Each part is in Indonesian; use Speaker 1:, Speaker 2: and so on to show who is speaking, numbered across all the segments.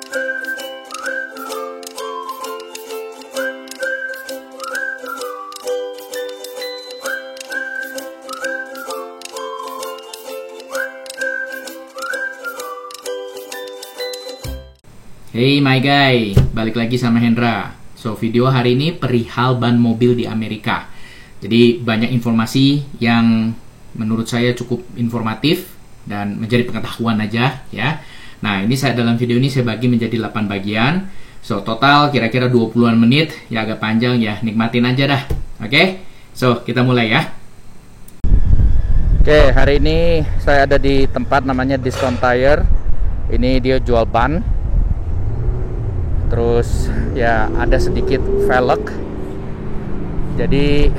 Speaker 1: Hey my guy, balik lagi sama Hendra. So video hari ini perihal ban mobil di Amerika. Jadi banyak informasi yang menurut saya cukup informatif dan menjadi pengetahuan aja ya. Nah ini dalam video ini saya bagi menjadi 8 bagian. So total kira-kira 20-an menit, ya agak panjang ya, nikmatin aja dah. Oke, so kita mulai ya. Oke, hari ini saya ada di tempat namanya Discount Tire. Ini dia jual ban. Terus ya ada sedikit velg. Jadi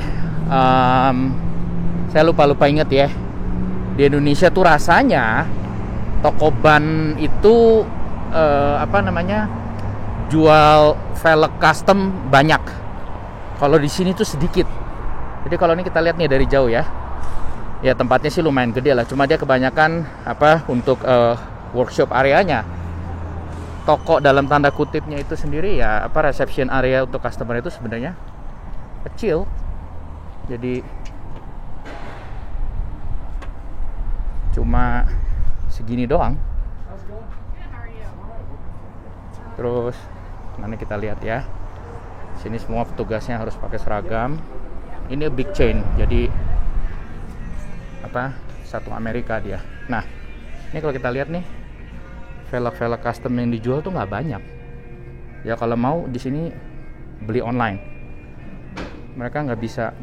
Speaker 1: saya lupa inget ya. Di Indonesia tuh rasanya toko ban itu jual velg custom banyak. Kalau di sini tuh sedikit. Jadi kalau ini kita lihat nih dari jauh ya. Ya tempatnya sih lumayan gede lah. Cuma dia kebanyakan untuk workshop areanya. Toko dalam tanda kutipnya itu sendiri ya reception area untuk customer itu sebenarnya kecil. Jadi cuma segini doang. Terus nanti kita lihat ya. Sini semua petugasnya harus pakai seragam. Ini big chain. Jadi satu Amerika dia. Nah, ini kalau kita lihat nih velg custom yang dijual tuh nggak banyak. Ya kalau mau di sini beli online. Mereka nggak bisa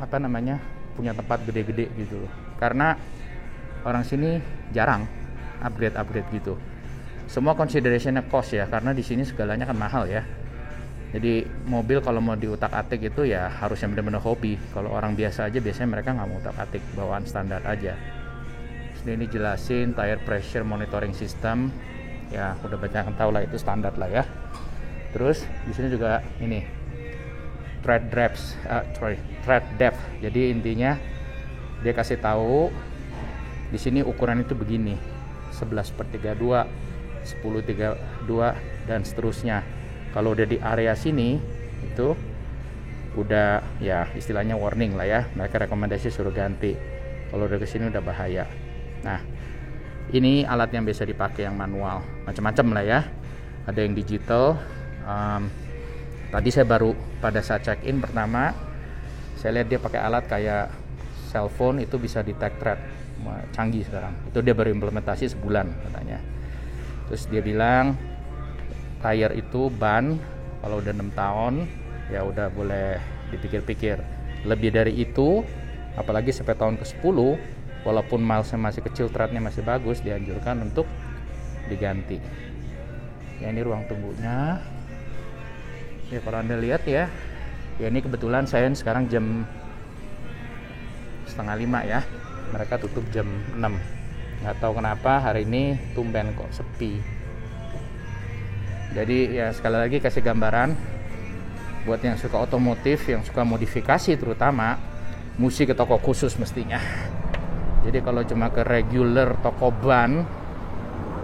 Speaker 1: punya tempat gede-gede gitu loh. Karena orang sini jarang upgrade gitu. Semua considerationnya cost ya, karena di sini segalanya kan mahal ya. Jadi mobil kalau mau diutak-atik itu ya harus yang benar-benar hobi. Kalau orang biasa aja biasanya mereka nggak mau utak-atik, bawaan standar aja. Ini jelasin tire pressure monitoring system. Ya udah banyak yang tahu lah, itu standar lah ya. Terus di sini juga ini tread depth. Jadi intinya dia kasih tahu di sini ukuran itu begini, 11/32, 10/32 dan seterusnya. Kalau udah di area sini itu udah ya istilahnya warning lah ya. Mereka rekomendasi suruh ganti. Kalau udah kesini udah bahaya. Nah, ini alat yang biasa dipakai yang manual, macam-macam lah ya. Ada yang digital. Tadi saya baru pada saat check in pertama, saya lihat dia pakai alat kayak cellphone itu bisa detect thread, canggih sekarang. Itu dia baru implementasi sebulan katanya. Terus dia bilang tire itu ban kalau udah 6 tahun ya udah boleh dipikir-pikir. Lebih dari itu, apalagi sampai tahun ke-10, walaupun milesnya masih kecil, threadnya masih bagus, dianjurkan untuk diganti. Ya ini ruang tunggunya. Ya kalau Anda lihat ya ini kebetulan saya sekarang jam 4:30 ya. Mereka tutup jam 6. Nggak tahu kenapa hari ini tumben kok sepi. Jadi ya sekali lagi kasih gambaran buat yang suka otomotif, yang suka modifikasi terutama, mesti ke toko khusus mestinya. Jadi kalau cuma ke regular toko ban,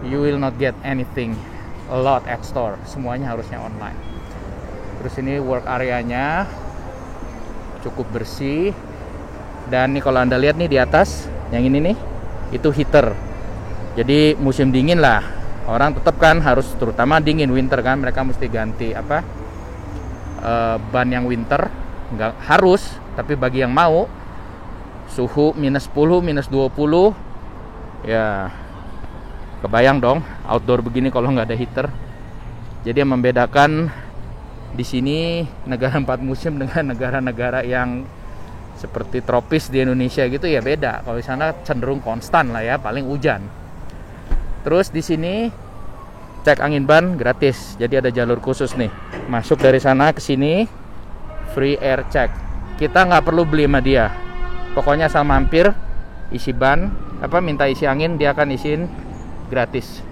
Speaker 1: you will not get anything a lot at store. Semuanya harusnya online. Terus ini work areanya cukup bersih. Dan nih kalau Anda lihat nih di atas, yang ini nih, itu heater. Jadi musim dingin lah. Orang tetap kan harus, terutama dingin winter kan, mereka mesti ganti ban yang winter. Nggak harus, tapi bagi yang mau suhu -10, -20 ya kebayang dong outdoor begini kalau nggak ada heater. Jadi yang membedakan di sini negara 4 musim dengan negara-negara yang seperti tropis di Indonesia gitu ya beda. Kalau di sana cenderung konstan lah ya, paling hujan. Terus di sini cek angin ban gratis. Jadi ada jalur khusus nih. Masuk dari sana ke sini free air check. Kita nggak perlu beli sama dia. Pokoknya asal mampir, isi ban, minta isi angin, dia akan isiin gratis.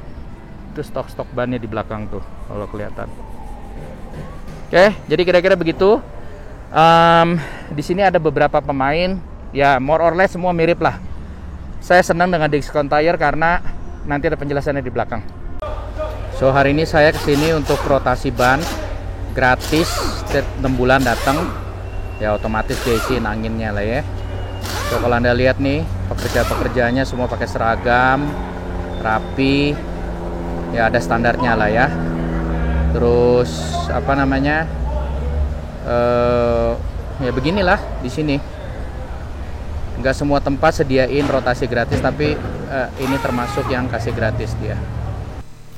Speaker 1: Itu stok bannya di belakang tuh, kalau kelihatan. Oke, jadi kira-kira begitu. Di sini ada beberapa pemain, ya more or less semua mirip lah. Saya senang dengan Discount Tire karena nanti ada penjelasannya di belakang. So hari ini saya kesini untuk rotasi ban gratis, setiap 6 bulan datang. Ya otomatis diisiin anginnya lah ya. So kalau Anda lihat nih, pekerja-pekerjanya semua pakai seragam, rapi. Ya ada standarnya lah ya. Terus apa namanya? Ya beginilah di sini. Nggak semua tempat sediain rotasi gratis, tapi ini termasuk yang kasih gratis dia.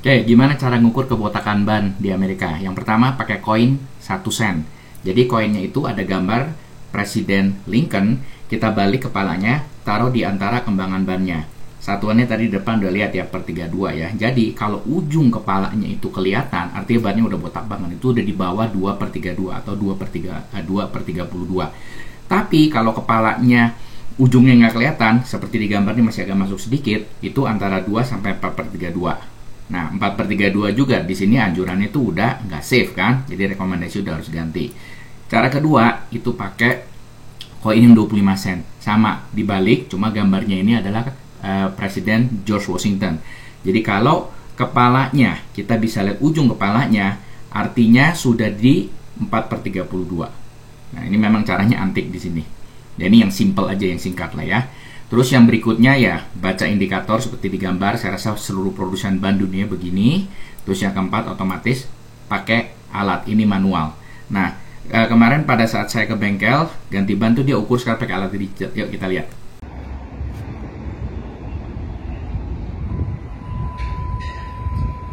Speaker 2: Oke, gimana cara ngukur kebotakan ban di Amerika? Yang pertama pakai koin 1 sen. Jadi koinnya itu ada gambar Presiden Lincoln, kita balik kepalanya, taruh di antara kembangan bannya. Satuannya tadi di depan udah lihat ya, per 32 ya. Jadi kalau ujung kepalanya itu kelihatan, artinya bannya udah botak banget. Itu udah di bawah 2/32 atau 2/32. Tapi kalau kepalanya ujungnya nggak kelihatan, seperti di gambar ini masih agak masuk sedikit, itu antara 2 sampai 4/32. Nah, 4/32 juga di sini anjurannya itu udah nggak safe kan, jadi rekomendasi udah harus ganti. Cara kedua itu pakai koin yang 25 sen, sama dibalik, cuma gambarnya ini adalah Presiden George Washington. Jadi kalau kepalanya kita bisa lihat ujung kepalanya, artinya sudah di 4/32. Nah, ini memang caranya antik di sini. Dan ini yang simple aja, yang singkat lah ya. Terus yang berikutnya ya, baca indikator seperti di gambar. Saya rasa seluruh produsen ban dunia begini. Terus yang keempat, otomatis pakai alat, ini manual. Nah, kemarin pada saat saya ke bengkel ganti ban tuh dia ukur sekarang pakai alat digital. Yuk kita lihat.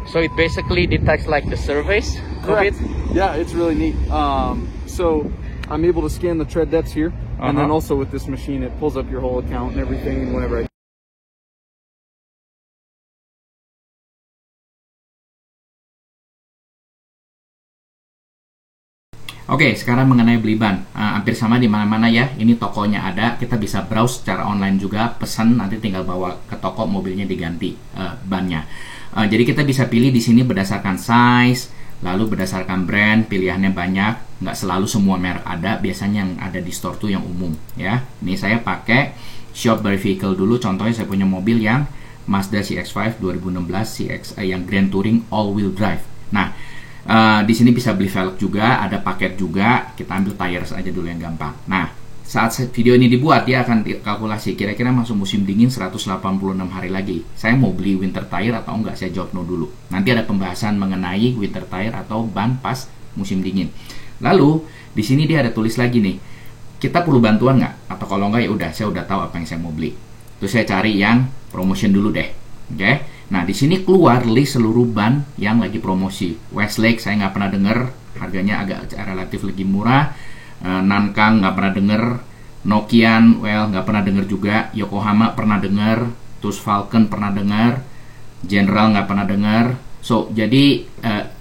Speaker 1: So it basically detects like the surface of it.
Speaker 3: Yeah, it's really neat. So I'm able to scan the tread depths here, and then also with this machine, it pulls up your whole account and everything. And whenever I
Speaker 2: Oke, sekarang mengenai beli ban, hampir sama di mana-mana ya. Ini tokonya ada, kita bisa browse secara online juga, pesan nanti tinggal bawa ke toko, mobilnya diganti bannya. Jadi kita bisa pilih di sini berdasarkan size, lalu berdasarkan brand, pilihannya banyak. Nggak selalu semua merek ada, biasanya yang ada di store tuh yang umum ya. Ini saya pakai shop by vehicle dulu. Contohnya saya punya mobil yang Mazda CX-5 2016 CX yang Grand Touring all wheel drive. Nah, di sini bisa beli velg juga, ada paket juga. Kita ambil tires aja dulu yang gampang. Nah, saat video ini dibuat dia akan kalkulasi kira-kira masuk musim dingin 186 hari lagi. Saya mau beli winter tire atau enggak? Saya jawab no dulu. Nanti ada pembahasan mengenai winter tire atau ban pas musim dingin. Lalu di sini dia ada tulis lagi nih, kita perlu bantuan nggak? Atau kalau nggak ya udah, saya udah tahu apa yang saya mau beli. Terus saya cari yang promotion dulu deh. Oke. Nah, di sini keluar list seluruh ban yang lagi promosi. Westlake saya nggak pernah dengar, harganya agak relatif lebih murah. Nankang nggak pernah dengar. Nokian, well nggak pernah dengar juga. Yokohama pernah dengar. Terus Falcon pernah dengar. General nggak pernah dengar. So, jadi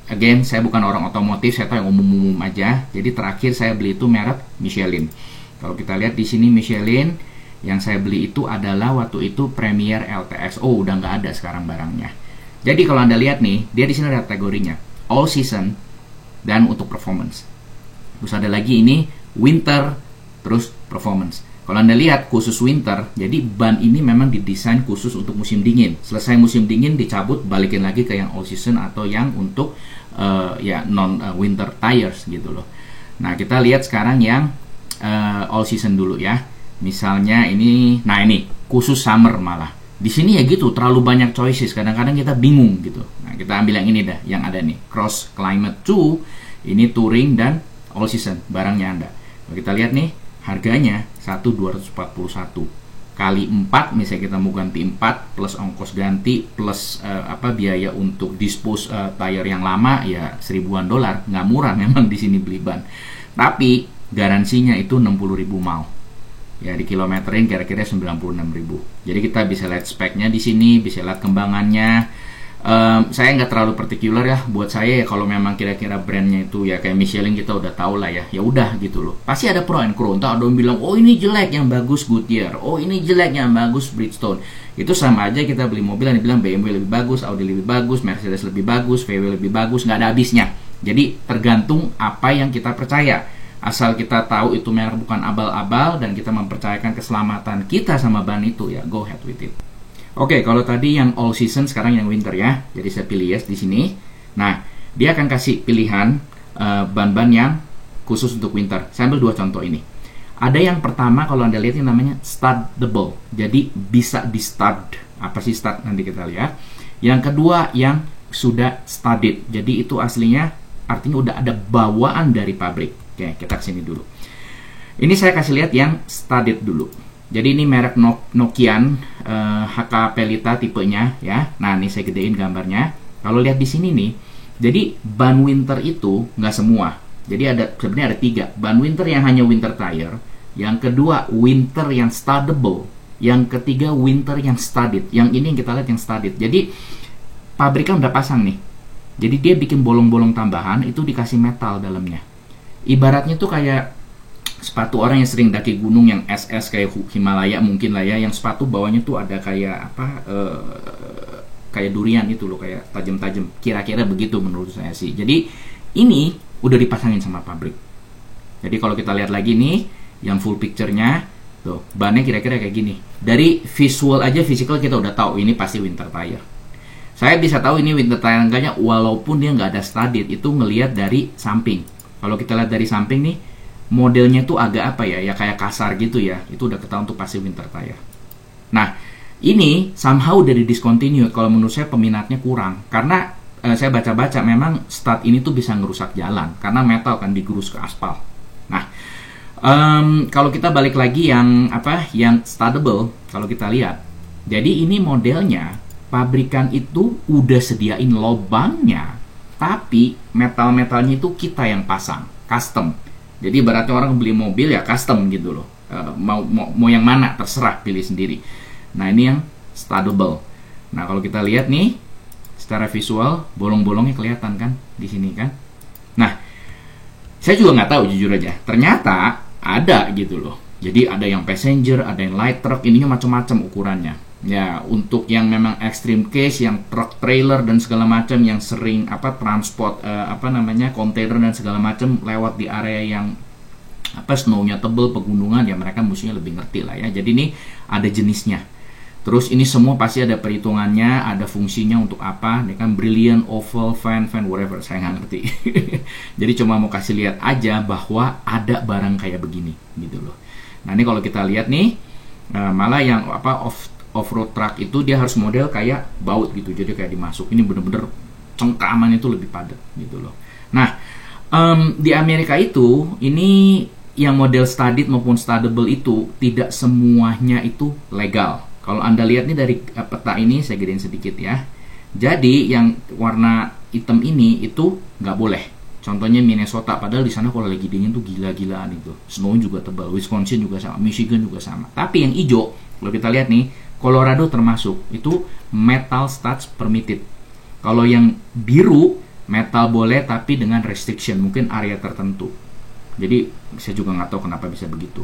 Speaker 2: again, saya bukan orang otomotif, saya tahu yang umum-umum aja. Jadi terakhir saya beli itu merek Michelin. Kalau kita lihat di sini Michelin, yang saya beli itu adalah waktu itu Premier LTS. Oh, udah nggak ada sekarang barangnya. Jadi kalau Anda lihat nih, dia di sini ada kategorinya all season dan untuk performance. Terus ada lagi ini winter, terus performance. Kalau Anda lihat khusus winter, jadi ban ini memang didesain khusus untuk musim dingin. Selesai musim dingin dicabut, balikin lagi ke yang all season atau yang untuk ya non winter tires gitu loh. Nah, kita lihat sekarang yang all season dulu ya. Misalnya ini, nah ini khusus summer malah. Di sini ya gitu, terlalu banyak choices. Kadang-kadang kita bingung gitu. Nah, kita ambil yang ini dah, yang ada nih. Cross Climate 2, ini touring dan all season, barangnya Anda. Kalau kita lihat nih, harganya 1.241 kali 4, misalnya kita mau ganti 4 plus ongkos ganti plus biaya untuk dispose tire yang lama ya $1.000-an. Nggak murah memang di sini beli ban. Tapi garansinya itu 60.000 mile. Ya di kilometerin kira-kira 96.000. Jadi kita bisa lihat speknya di sini, bisa lihat kembangannya. Saya nggak terlalu partikular ya. Buat saya ya kalau memang kira-kira brandnya itu ya kayak Michelin kita udah tahu lah ya. Ya udah gitu loh. Pasti ada pro and con. Entah ada yang bilang oh ini jelek yang bagus Goodyear, oh ini jelek yang bagus Bridgestone. Itu sama aja kita beli mobil yang dibilang BMW lebih bagus, Audi lebih bagus, Mercedes lebih bagus, VW lebih bagus, nggak ada habisnya. Jadi tergantung apa yang kita percaya. Asal kita tahu itu merek bukan abal-abal dan kita mempercayakan keselamatan kita sama ban itu ya go ahead with it. Oke, kalau tadi yang all season, sekarang yang winter ya. Jadi saya pilih yes di sini. Nah, dia akan kasih pilihan ban-ban yang khusus untuk winter. Saya ambil 2 contoh ini. Ada yang pertama, kalau Anda lihat, yang namanya startable. Jadi bisa di start. Apa sih start? Nanti kita lihat. Yang kedua, yang sudah studded. Jadi itu aslinya artinya udah ada bawaan dari pabrik. Oke, kita kesini dulu. Ini saya kasih lihat yang studded dulu. Jadi ini merek Nokian HK Pelita tipenya ya. Nah, ini saya gedein gambarnya. Kalau lihat di sini nih, jadi ban winter itu nggak semua. Jadi sebenarnya ada 3. Ban winter yang hanya winter tire. Yang kedua, winter yang studdable. Yang ketiga, winter yang studded. Yang ini yang kita lihat yang studded. Jadi pabrikan udah pasang nih. Jadi dia bikin bolong-bolong tambahan, itu dikasih metal dalamnya. Ibaratnya tuh kayak sepatu orang yang sering daki gunung yang SS kayak Himalaya mungkin lah ya, yang sepatu bawahnya tuh ada kayak apa kayak durian itu loh, kayak tajam-tajam. Kira-kira begitu menurut saya sih. Jadi ini udah dipasangin sama pabrik. Jadi kalau kita lihat lagi nih yang full picture-nya tuh, bannya kira-kira kayak gini. Dari visual aja, physical kita udah tahu ini pasti winter tire. Saya bisa tahu ini winter tire enggaknya walaupun dia nggak ada studded, itu ngelihat dari samping. Kalau kita lihat dari samping nih, modelnya tuh agak apa ya, ya kayak kasar gitu ya. Itu udah ketahuan tuh pasti winter tire. Nah, ini somehow udah discontinued. Kalau menurut saya peminatnya kurang. Karena saya baca-baca memang stud ini tuh bisa ngerusak jalan. Karena metal kan digerus ke aspal. Nah, kalau kita balik lagi yang apa, yang studdable, kalau kita lihat. Jadi ini modelnya, pabrikan itu udah sediain lobangnya. Tapi metal-metalnya itu kita yang pasang, custom. Jadi ibaratnya orang beli mobil ya custom gitu loh. Mau yang mana terserah, pilih sendiri. Nah, ini yang studdable. Nah, kalau kita lihat nih secara visual, bolong-bolongnya kelihatan kan di sini kan. Nah, saya juga nggak tahu jujur aja. Ternyata ada gitu loh. Jadi ada yang passenger, ada yang light truck, ininya macam-macam ukurannya. Ya, untuk yang memang extreme case, yang truck trailer dan segala macam, yang sering transport kontainer dan segala macam lewat di area yang snow-nya tebel, pegunungan, ya mereka mestinya lebih ngerti lah ya. Jadi ini ada jenisnya. Terus ini semua pasti ada perhitungannya, ada fungsinya untuk apa. Ini kan brilliant, oval, fan, whatever, saya nggak ngerti. Jadi cuma mau kasih lihat aja bahwa ada barang kayak begini gitu loh. Nah, ini kalau kita lihat nih, malah yang off-road truck itu dia harus model kayak baut gitu, jadi kayak dimasuk. Ini bener-bener cengkraman itu lebih padat gitu loh. Nah, di Amerika itu ini yang model studded maupun studdable itu tidak semuanya itu legal. Kalau Anda lihat nih dari peta ini, saya gedein sedikit ya. Jadi yang warna hitam ini itu nggak boleh. Contohnya Minnesota, padahal di sana kalau lagi dingin tuh gila-gilaan itu. Snow juga tebal, Wisconsin juga sama, Michigan juga sama. Tapi yang hijau, kalau kita lihat nih, Colorado termasuk, itu metal studs permitted. Kalau yang biru, metal boleh tapi dengan restriction, mungkin area tertentu. Jadi saya juga nggak tahu kenapa bisa begitu.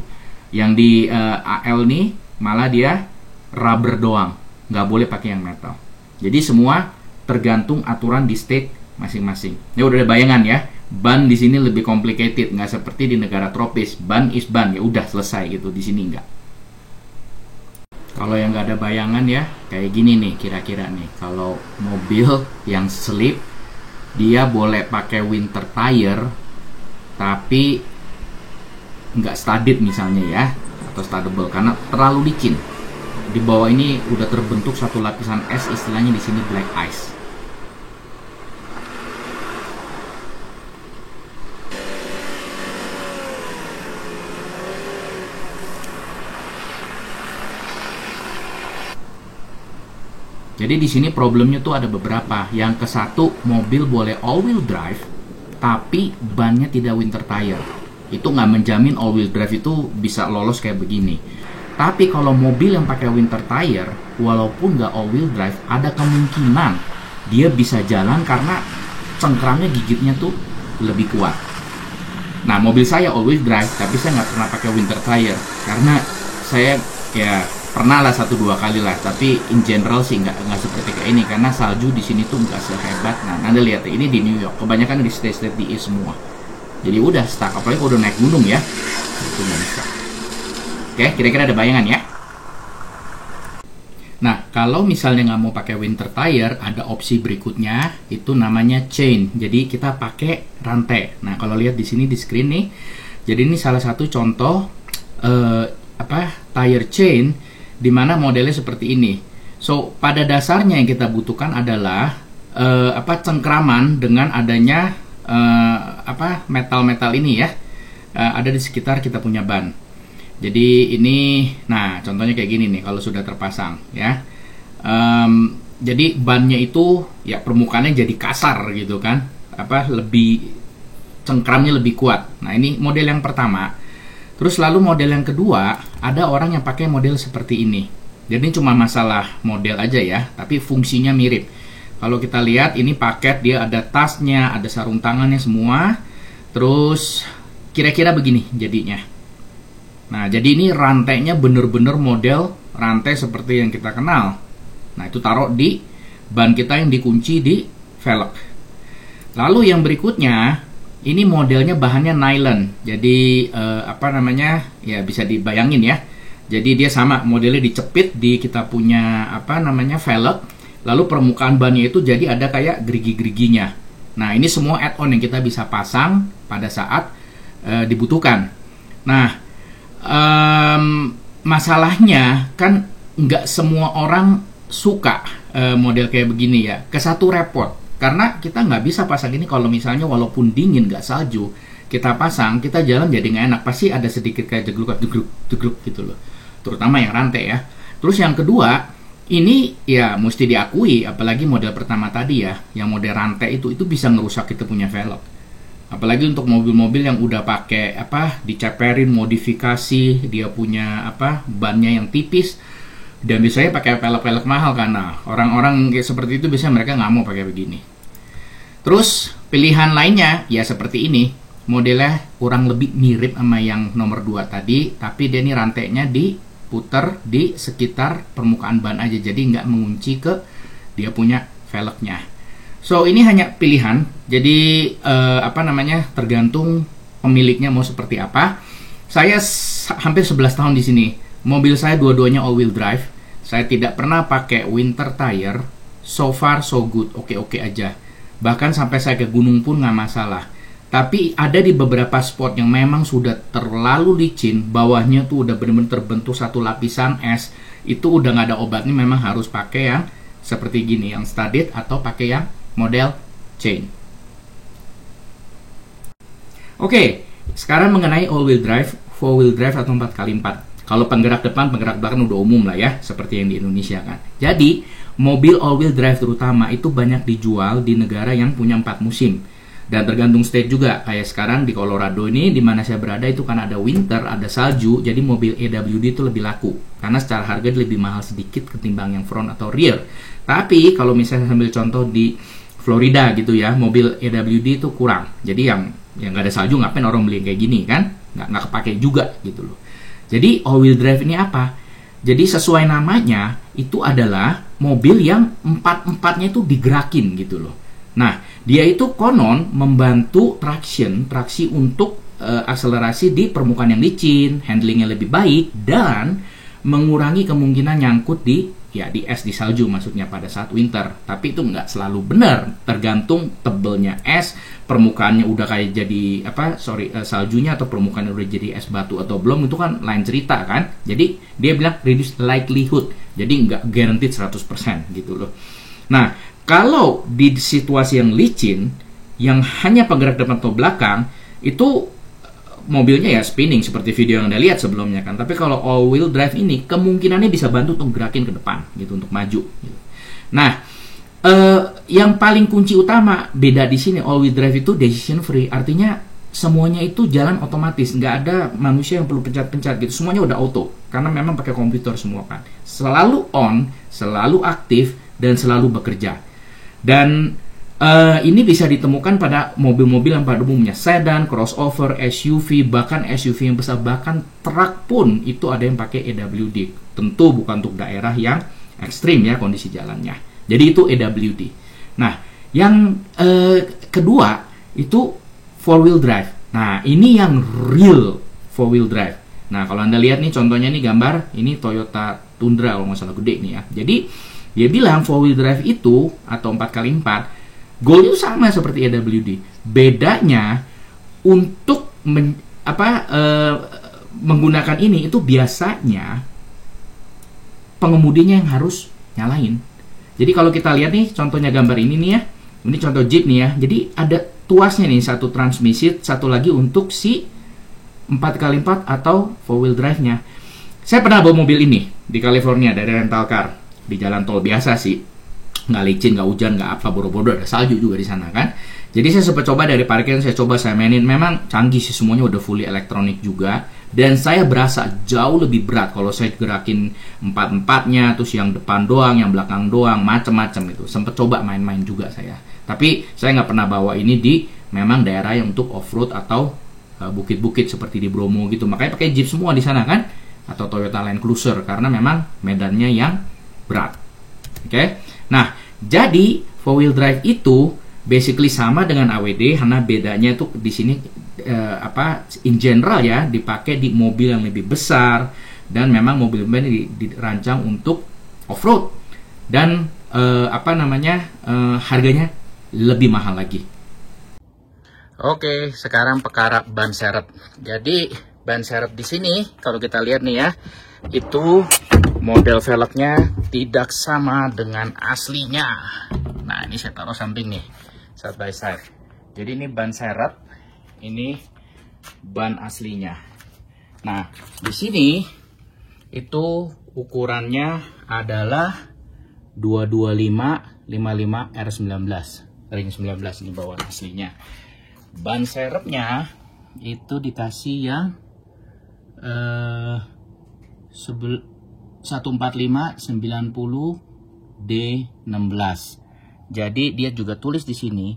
Speaker 2: Yang di AL nih, malah dia rubber doang, nggak boleh pakai yang metal. Jadi semua tergantung aturan di state masing-masing. Ya udah ada bayangan ya, ban di sini lebih complicated, nggak seperti di negara tropis. Ban is ban, ya udah selesai gitu. Di sini nggak. Kalau yang nggak ada bayangan ya, kayak gini nih kira-kira nih. Kalau mobil yang slip, dia boleh pakai winter tire, tapi nggak studded misalnya ya, atau studdable karena terlalu licin. Di bawah ini udah terbentuk satu lapisan es, istilahnya di sini black ice. Jadi di sini problemnya tuh ada beberapa. Yang ke satu, mobil boleh all-wheel drive, tapi bannya tidak winter tire. Itu nggak menjamin all-wheel drive itu bisa lolos kayak begini. Tapi kalau mobil yang pakai winter tire, walaupun nggak all-wheel drive, ada kemungkinan dia bisa jalan karena cengkramnya, gigitnya tuh lebih kuat. Nah, mobil saya all-wheel drive, tapi saya nggak pernah pakai winter tire karena saya ya pernah lah 1-2 kali lah, tapi in general sih nggak seperti kayak ini karena salju di sini tuh nggak sehebat. Nah, Anda lihat ini di New York, kebanyakan di state di East semua. Jadi udah stuck, apalagi kalau udah naik gunung ya, itu nggak bisa. Oke, kira-kira ada bayangan ya. Nah, kalau misalnya nggak mau pakai winter tire, ada opsi berikutnya, itu namanya chain. Jadi kita pakai rantai. Nah, kalau lihat di sini di screen nih, jadi ini salah satu contoh tire chain, di mana modelnya seperti ini. So, pada dasarnya yang kita butuhkan adalah cengkraman dengan adanya metal-metal ini ya, ada di sekitar kita punya ban. Jadi ini, nah contohnya kayak gini nih kalau sudah terpasang ya. Jadi bannya itu ya permukaannya jadi kasar gitu kan, lebih cengkramnya lebih kuat. Nah ini model yang pertama. Terus lalu model yang kedua, ada orang yang pakai model seperti ini. Jadi ini cuma masalah model aja ya, tapi fungsinya mirip. Kalau kita lihat ini paket, dia ada tasnya, ada sarung tangannya semua. Terus kira-kira begini jadinya. Nah, jadi ini rantainya bener-bener model rantai seperti yang kita kenal. Nah, itu taruh di ban kita yang dikunci di velg. Lalu yang berikutnya, ini modelnya bahannya nylon. Jadi, ya bisa dibayangin ya. Jadi dia sama, modelnya dicepit di kita punya, velg. Lalu permukaan bannya itu jadi ada kayak gerigi-geriginya. Nah, ini semua add-on yang kita bisa pasang pada saat dibutuhkan. Nah, masalahnya kan nggak semua orang suka model kayak begini ya. Kesatu repot karena kita nggak bisa pasang ini kalau misalnya walaupun dingin nggak salju kita pasang, kita jalan jadi nggak enak, pasti ada sedikit kayak jegluk gitu loh, terutama yang rantai ya. Terus yang kedua, ini ya mesti diakui, apalagi model pertama tadi ya, yang model rantai itu bisa ngerusak kita punya velg. Apalagi untuk mobil-mobil yang udah pakai diceperin, modifikasi, dia punya bannya yang tipis, dan biasanya pakai velg-velg mahal karena orang-orang kayak seperti itu biasanya mereka nggak mau pakai begini. Terus pilihan lainnya ya seperti ini, modelnya kurang lebih mirip sama yang nomor 2 tadi, tapi dia ini rantainya diputer di sekitar permukaan ban aja, jadi nggak mengunci ke dia punya velgnya. So ini hanya pilihan, jadi tergantung pemiliknya mau seperti apa. Saya hampir 11 tahun di sini, mobil saya dua-duanya all-wheel drive. Saya tidak pernah pakai winter tire, so far so good, oke-oke aja. Bahkan sampai saya ke gunung pun nggak masalah. Tapi ada di beberapa spot yang memang sudah terlalu licin, bawahnya tuh udah benar-benar terbentuk satu lapisan es, itu udah nggak ada obatnya, memang harus pakai yang seperti gini, yang studded atau pakai yang model chain. Oke, sekarang mengenai all-wheel drive, 4-wheel drive atau 4x4. Kalau penggerak depan, penggerak belakang udah umum lah ya, seperti yang di Indonesia kan. Jadi, mobil all-wheel drive terutama itu banyak dijual di negara yang punya 4 musim. Dan tergantung state juga, kayak sekarang di Colorado ini, di mana saya berada itu kan ada winter, ada salju, jadi mobil EWD itu lebih laku. Karena secara harga lebih mahal sedikit ketimbang yang front atau rear. Tapi, kalau misalnya sambil contoh di Florida gitu ya, mobil EWD itu kurang. Jadi yang nggak ada salju, ngapain orang beli kayak gini kan? Nggak kepake juga gitu loh. Jadi all-wheel drive ini apa? Jadi sesuai namanya itu adalah mobil yang 4-4-nya itu digerakin gitu loh. Nah, dia itu konon membantu traksi untuk akselerasi di permukaan yang licin, handlingnya lebih baik, dan mengurangi kemungkinan nyangkut di es, di salju maksudnya pada saat winter. Tapi itu nggak selalu benar, tergantung tebelnya es, permukaannya udah kayak jadi saljunya, atau permukaannya udah jadi es batu atau belum, itu kan lain cerita kan. Jadi dia bilang reduce likelihood, jadi nggak guaranteed 100% gitu loh. Nah, kalau di situasi yang licin, yang hanya penggerak depan atau belakang, itu mobilnya ya spinning seperti video yang Anda lihat sebelumnya kan. Tapi kalau all-wheel drive ini kemungkinannya bisa bantu untuk gerakin ke depan gitu, untuk maju gitu. Nah, yang paling kunci utama beda di sini, all-wheel drive itu decision free, artinya semuanya itu jalan otomatis, nggak ada manusia yang perlu pencet-pencet gitu, semuanya udah auto karena memang pakai komputer semua kan. Selalu on, selalu aktif, dan selalu bekerja. Dan ini bisa ditemukan pada mobil-mobil yang pada umumnya sedan, crossover, SUV, bahkan SUV yang besar, bahkan truk pun itu ada yang pakai EWD. Tentu bukan untuk daerah yang ekstrim ya kondisi jalannya. Jadi itu EWD. Nah, yang kedua itu 4-wheel drive. Nah, ini yang real 4-wheel drive. Nah, kalau Anda lihat nih contohnya nih gambar, ini Toyota Tundra kalau nggak salah gede nih ya. Jadi dia bilang 4-wheel drive itu atau 4x4 goalnya itu sama seperti AWD. Bedanya untuk menggunakan ini itu biasanya pengemudinya yang harus nyalain. Jadi kalau kita lihat nih contohnya gambar ini nih ya, ini contoh Jeep nih ya. Jadi ada tuasnya nih, satu transmisi, satu lagi untuk si 4x4 atau 4-wheel drive-nya. Saya pernah bawa mobil ini di California dari rental car di jalan tol biasa sih, nggak licin, nggak hujan, nggak apa, boro-boro ada salju juga di sana kan. Jadi saya sempat coba dari parkiran, saya mainin, memang canggih sih, semuanya udah fully elektronik juga. Dan saya berasa jauh lebih berat kalau saya gerakin 4x4-nya, terus yang depan doang, yang belakang doang, macem-macem itu. Sempat coba main-main juga saya. Tapi saya nggak pernah bawa ini di memang daerah yang untuk off-road atau bukit-bukit seperti di Bromo gitu. Makanya pakai Jeep semua di sana kan, atau Toyota Land Cruiser, karena memang medannya yang berat. Oke. Nah, jadi 4-wheel drive itu basically sama dengan AWD, karena bedanya itu di sini in general ya dipakai di mobil yang lebih besar, dan memang mobil ini dirancang untuk off-road, dan harganya lebih mahal lagi.
Speaker 1: Oke, sekarang perkara ban serep. Jadi ban serep di sini kalau kita lihat nih ya, itu model velgnya tidak sama dengan aslinya. Nah, ini saya taruh samping nih, side by side. Jadi ini ban serep, ini ban aslinya. Nah, di sini itu ukurannya adalah 225/55 R19, ring 19 ini bawaan aslinya. Ban serepnya itu dikasih yang 145/90 D16. Jadi dia juga tulis di sini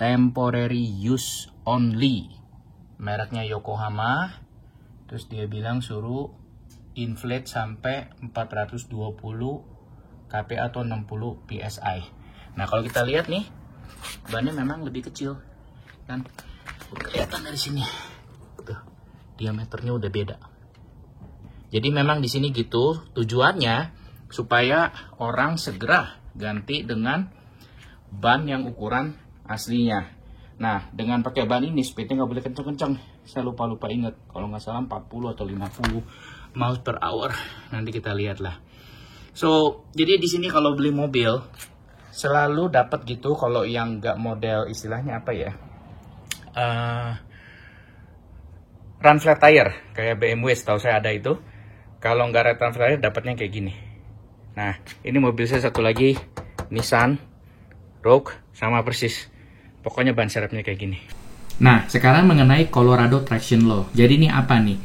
Speaker 1: temporary use only, mereknya Yokohama. Terus dia bilang suruh inflate sampai 420 kp atau 60 psi. Nah, kalau kita lihat nih, bannya memang lebih kecil kan, kelihatan dari sini tuh, diameternya udah beda. Jadi memang di sini gitu tujuannya supaya orang segera ganti dengan ban yang ukuran aslinya. Nah, dengan pakai ban ini speednya nggak boleh kenceng-kenceng. Saya lupa ingat, kalau nggak salah 40 atau 50 miles per hour. Nanti kita lihat lah. So, jadi di sini kalau beli mobil selalu dapat gitu. Kalau yang nggak model, istilahnya apa ya? Run flat tire kayak BMW, setahu saya ada itu. Kalau nggak run flat tire dapatnya kayak gini. Nah, ini mobil saya satu lagi, Nissan Rogue, sama persis. Pokoknya ban serepnya kayak gini.
Speaker 2: Nah, sekarang mengenai Colorado Traction Law. Jadi ini apa nih?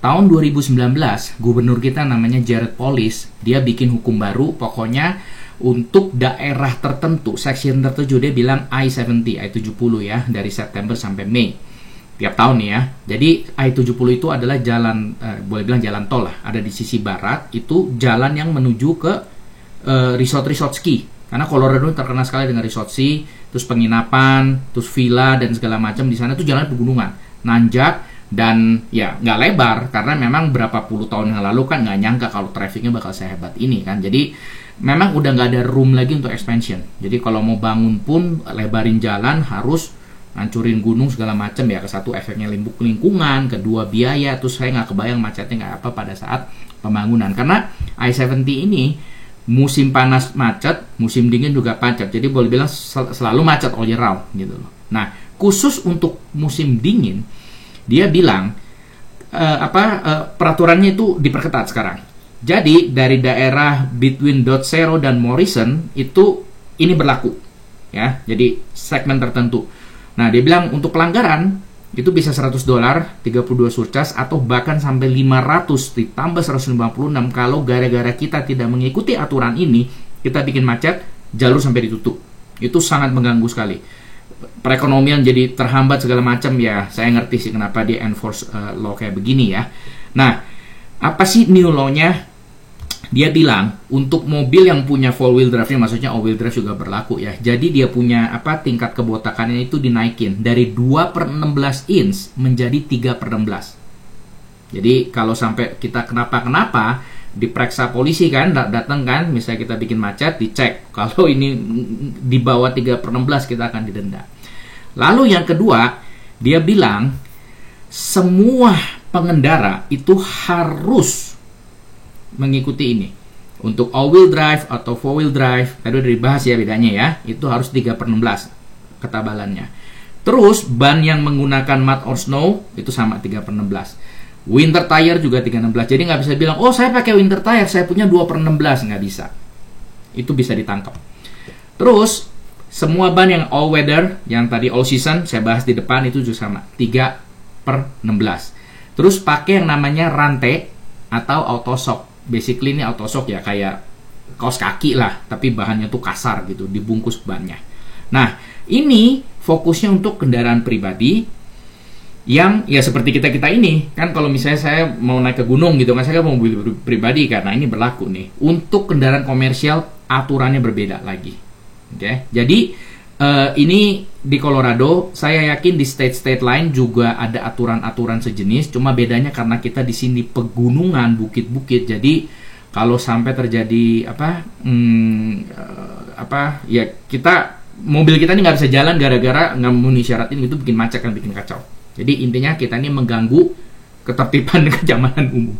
Speaker 2: Tahun 2019, gubernur kita namanya Jared Polis, dia bikin hukum baru, pokoknya untuk daerah tertentu, section tertentu, dia bilang I-70 ya, dari September sampai Mei. Tiap tahun nih ya. Jadi I-70 itu adalah jalan, boleh bilang jalan tol lah, ada di sisi barat, itu jalan yang menuju ke resort-resort ski. Karena Colorado terkenal sekali dengan resort ski, terus penginapan, terus villa dan segala macam di sana. Itu jalan pegunungan, nanjak, dan ya nggak lebar, karena memang berapa puluh tahun yang lalu kan nggak nyangka kalau trafficnya bakal sehebat ini kan. Jadi memang udah nggak ada room lagi untuk expansion. Jadi kalau mau bangun pun lebarin jalan, harus hancurin gunung segala macam ya. Ke satu efeknya lingkungan, kedua biaya, terus saya nggak kebayang macetnya nggak apa pada saat pembangunan. Karena I-70 ini musim panas macet, musim dingin juga macet. Jadi boleh bilang selalu macet all year round gitu loh. Nah, khusus untuk musim dingin, dia bilang peraturannya itu diperketat sekarang. Jadi dari daerah between Dotsero dan Morrison itu ini berlaku ya. Jadi segmen tertentu. Nah, dia bilang untuk pelanggaran itu bisa $100, 32 surcharge, atau bahkan sampai 500 ditambah 156 kalau gara-gara kita tidak mengikuti aturan ini, kita bikin macet, jalur sampai ditutup. Itu sangat mengganggu sekali. Perekonomian jadi terhambat segala macam ya. Saya ngerti sih kenapa dia enforce law kayak begini ya. Nah, apa sih new law-nya? Dia bilang untuk mobil yang punya 4-wheel drive-nya, maksudnya all-wheel drive juga berlaku ya. Jadi dia punya tingkat kebotakannya itu dinaikin dari 2/16 inch menjadi 3/16. Jadi kalau sampai kita kenapa-kenapa diperiksa polisi kan, datang kan, misalnya kita bikin macet, dicek. Kalau ini di bawah 3/16 kita akan didenda. Lalu yang kedua, dia bilang semua pengendara itu harus mengikuti ini. Untuk all-wheel drive atau four-wheel drive, tadi udah dibahas ya bedanya ya, itu harus 3/16 ketabalannya. Terus ban yang menggunakan mud or snow itu sama 3/16. Winter tire juga 3/16. Jadi nggak bisa bilang, oh saya pakai winter tire, saya punya 2/16. Nggak bisa. Itu bisa ditangkap. Terus, semua ban yang all weather, yang tadi all season, saya bahas di depan, itu juga sama. 3/16. Terus pakai yang namanya rantai atau autoshock. Basically ini autoshock ya, kayak kaos kaki lah. Tapi bahannya tuh kasar gitu, dibungkus bannya. Nah, ini fokusnya untuk kendaraan pribadi yang ya seperti kita ini kan, kalau misalnya saya mau naik ke gunung gitu kan, saya mau mobil pribadi, karena ini berlaku nih. Untuk kendaraan komersial aturannya berbeda lagi. Oke. Jadi ini di Colorado, saya yakin di state lain juga ada aturan-aturan sejenis, cuma bedanya karena kita di sini pegunungan, bukit-bukit, jadi kalau sampai terjadi ya kita mobil kita ini nggak bisa jalan gara-gara nggak memenuhi syarat ini, itu bikin macet kan, bikin kacau. Jadi intinya kita ini mengganggu ketertiban dan kenyamanan umum.